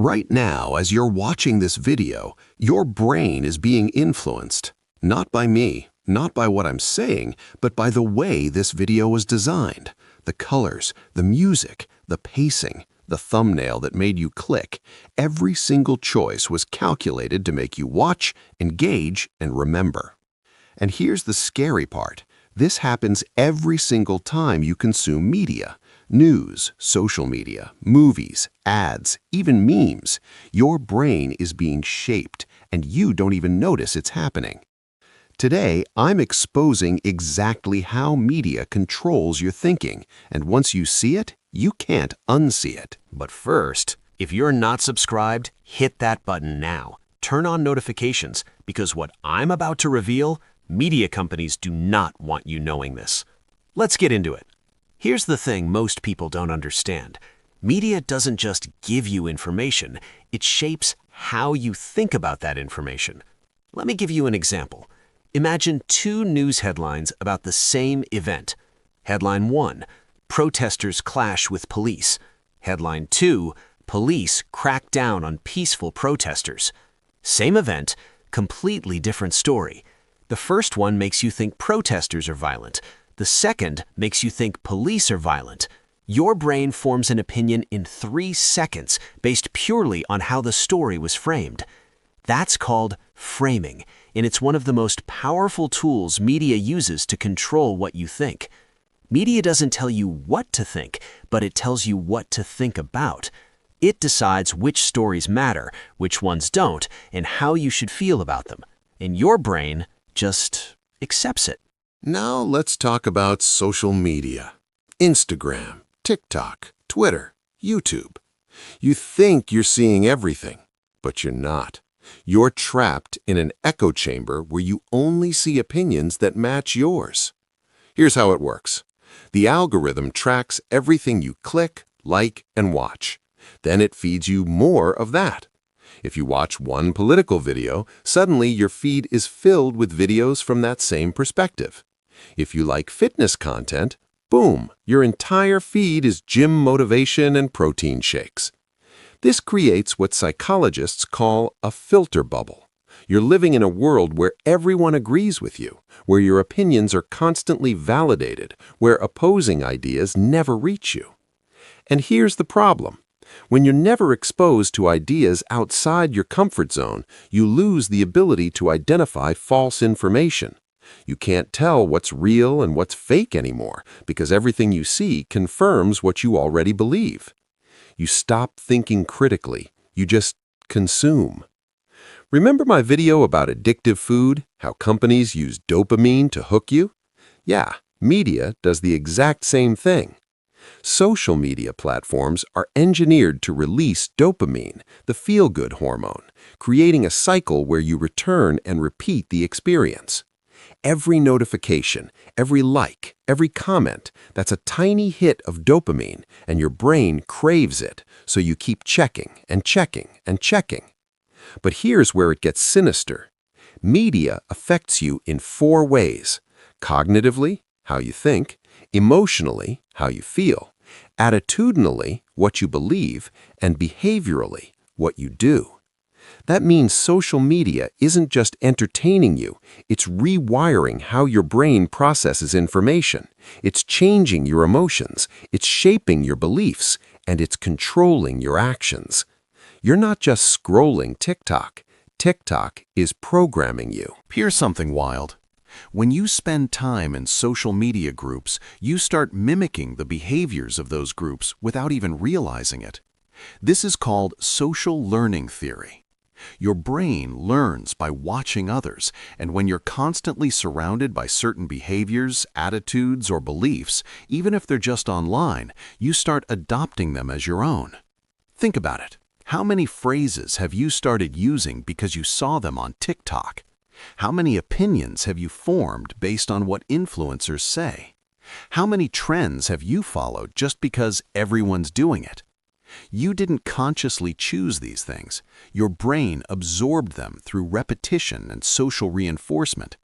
Right now, as you're watching this video, your brain is being influenced, not by me, not by what I'm saying, but by the way this video was designed. The colors, the music, the pacing, the thumbnail that made you click. Every single choice was calculated to make you watch, engage, and remember. And here's the scary part. This happens every single time you consume media. News, social media, movies, ads, even memes. Your brain is being shaped, and you don't even notice it's happening. Today, I'm exposing exactly how media controls your thinking, and once you see it, you can't unsee it. But first, if you're not subscribed, hit that button now. Turn on notifications, because what I'm about to reveal, media companies do not want you knowing this. Let's get into it. Here's the thing most people don't understand. Media doesn't just give you information, it shapes how you think about that information. Let me give you an example. Imagine two news headlines about the same event. Headline 1, protesters clash with police. Headline 2, police crack down on peaceful protesters. Same event, completely different story. The first one makes you think protesters are violent. The second makes you think police are violent. Your brain forms an opinion in 3 seconds based purely on how the story was framed. That's called framing, and it's one of the most powerful tools media uses to control what you think. Media doesn't tell you what to think, but it tells you what to think about. It decides which stories matter, which ones don't, and how you should feel about them. And your brain just accepts it. Now let's talk about social media. Instagram, TikTok, Twitter, YouTube. You think you're seeing everything, but you're not. You're trapped in an echo chamber where you only see opinions that match yours. Here's how it works. The algorithm tracks everything you click, like, and watch. Then it feeds you more of that. If you watch one political video, suddenly your feed is filled with videos from that same perspective. If you like fitness content, boom, your entire feed is gym motivation and protein shakes. This creates what psychologists call a filter bubble. You're living in a world where everyone agrees with you, where your opinions are constantly validated, where opposing ideas never reach you. And here's the problem. When you're never exposed to ideas outside your comfort zone, you lose the ability to identify false information. You can't tell what's real and what's fake anymore because everything you see confirms what you already believe. You stop thinking critically. You just consume. Remember my video about addictive food, how companies use dopamine to hook you? Yeah, media does the exact same thing. Social media platforms are engineered to release dopamine, the feel-good hormone, creating a cycle where you return and repeat the experience. Every notification, every like, every comment, that's a tiny hit of dopamine, and your brain craves it, so you keep checking and checking and checking. But here's where it gets sinister. Media affects you in 4 ways: cognitively, how you think; emotionally, how you feel; attitudinally, what you believe; and behaviorally, what you do. That means social media isn't just entertaining you, it's rewiring how your brain processes information. It's changing your emotions, it's shaping your beliefs, and it's controlling your actions. You're not just scrolling TikTok. TikTok is programming you. Here's something wild. When you spend time in social media groups, you start mimicking the behaviors of those groups without even realizing it. This is called social learning theory. Your brain learns by watching others, and when you're constantly surrounded by certain behaviors, attitudes, or beliefs, even if they're just online, you start adopting them as your own. Think about it. How many phrases have you started using because you saw them on TikTok? How many opinions have you formed based on what influencers say? How many trends have you followed just because everyone's doing it? You didn't consciously choose these things. Your brain absorbed them through repetition and social reinforcement.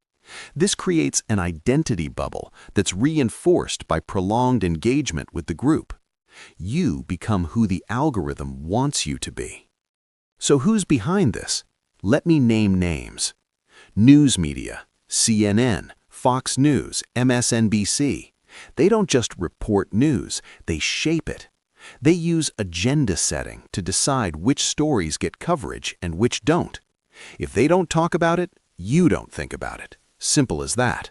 This creates an identity bubble that's reinforced by prolonged engagement with the group. You become who the algorithm wants you to be. So who's behind this? Let me name names. News media, CNN, Fox News, MSNBC. They don't just report news, they shape it. They use agenda setting to decide which stories get coverage and which don't. If they don't talk about it, you don't think about it. Simple as that.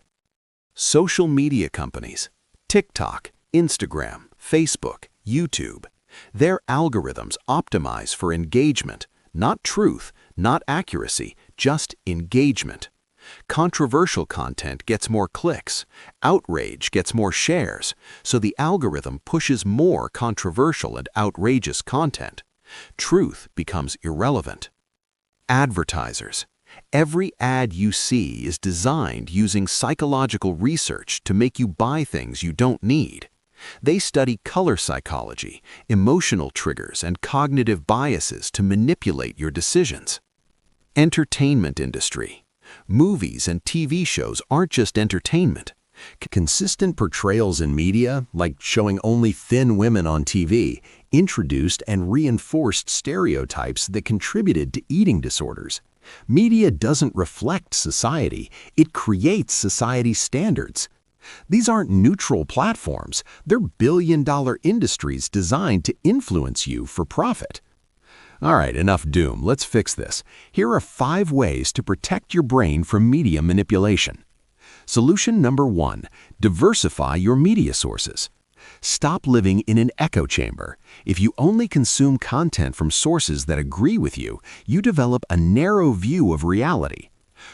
Social media companies, TikTok, Instagram, Facebook, YouTube. Their algorithms optimize for engagement, not truth, not accuracy, just engagement. Controversial content gets more clicks, outrage gets more shares, so the algorithm pushes more controversial and outrageous content. Truth becomes irrelevant. Advertisers. Every ad you see is designed using psychological research to make you buy things you don't need. They study color psychology, emotional triggers, and cognitive biases to manipulate your decisions. Entertainment industry. Movies and TV shows aren't just entertainment. Consistent portrayals in media, like showing only thin women on TV, introduced and reinforced stereotypes that contributed to eating disorders. Media doesn't reflect society, it creates society standards. These aren't neutral platforms, they're billion-dollar industries designed to influence you for profit. All right, enough doom. Let's fix this. Here are 5 ways to protect your brain from media manipulation. Solution number 1, diversify your media sources. Stop living in an echo chamber. If you only consume content from sources that agree with you, you develop a narrow view of reality.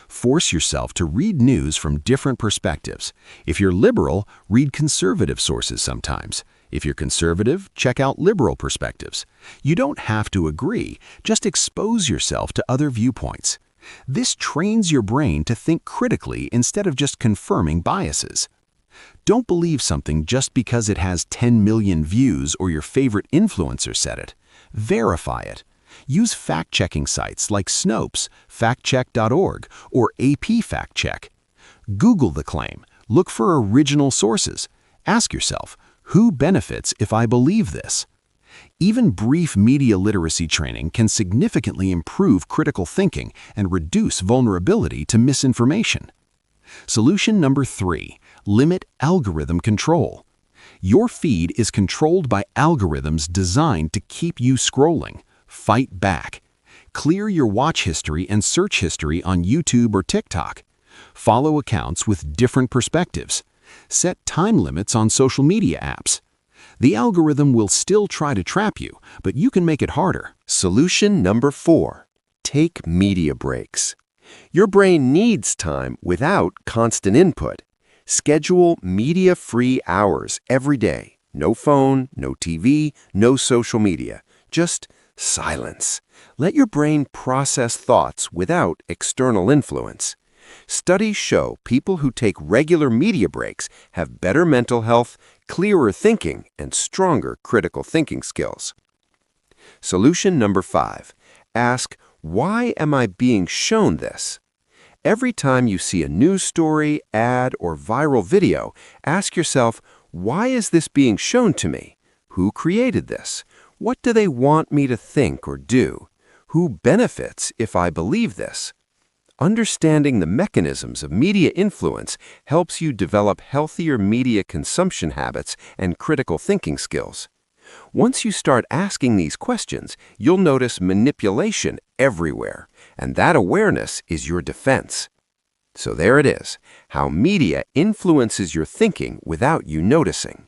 Force yourself to read news from different perspectives. If you're liberal, read conservative sources sometimes. If you're conservative, check out liberal perspectives. You don't have to agree, just expose yourself to other viewpoints. This trains your brain to think critically instead of just confirming biases. Don't believe something just because it has 10 million views or your favorite influencer said it. Verify it. Use fact-checking sites like Snopes, factcheck.org, or AP Fact Check. Google the claim. Look for original sources. Ask yourself, who benefits if I believe this? Even brief media literacy training can significantly improve critical thinking and reduce vulnerability to misinformation. Solution number 3, limit algorithm control. Your feed is controlled by algorithms designed to keep you scrolling. Fight back. Clear your watch history and search history on YouTube or TikTok. Follow accounts with different perspectives. Set time limits on social media apps. The algorithm will still try to trap you, but you can make it harder. Solution number 4, take media breaks. Your brain needs time without constant input. Schedule media-free hours every day. No phone, no TV, no social media. Just silence. Let your brain process thoughts without external influence. Studies show people who take regular media breaks have better mental health, clearer thinking, and stronger critical thinking skills. Solution number 5, ask, why am I being shown this? Every time you see a news story, ad, or viral video, ask yourself, why is this being shown to me? Who created this? What do they want me to think or do? Who benefits if I believe this? Understanding the mechanisms of media influence helps you develop healthier media consumption habits and critical thinking skills. Once you start asking these questions, you'll notice manipulation everywhere, and that awareness is your defense. So there it is, how media influences your thinking without you noticing.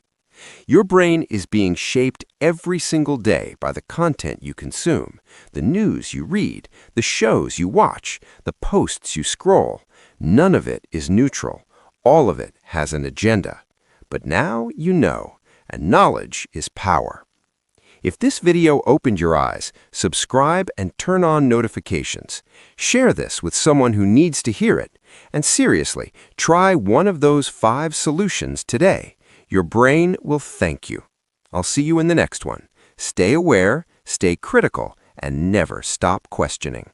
Your brain is being shaped every single day by the content you consume, the news you read, the shows you watch, the posts you scroll. None of it is neutral. All of it has an agenda. But now you know, and knowledge is power. If this video opened your eyes, subscribe and turn on notifications. Share this with someone who needs to hear it. And seriously, try one of those 5 solutions today. Your brain will thank you. I'll see you in the next one. Stay aware, stay critical, and never stop questioning.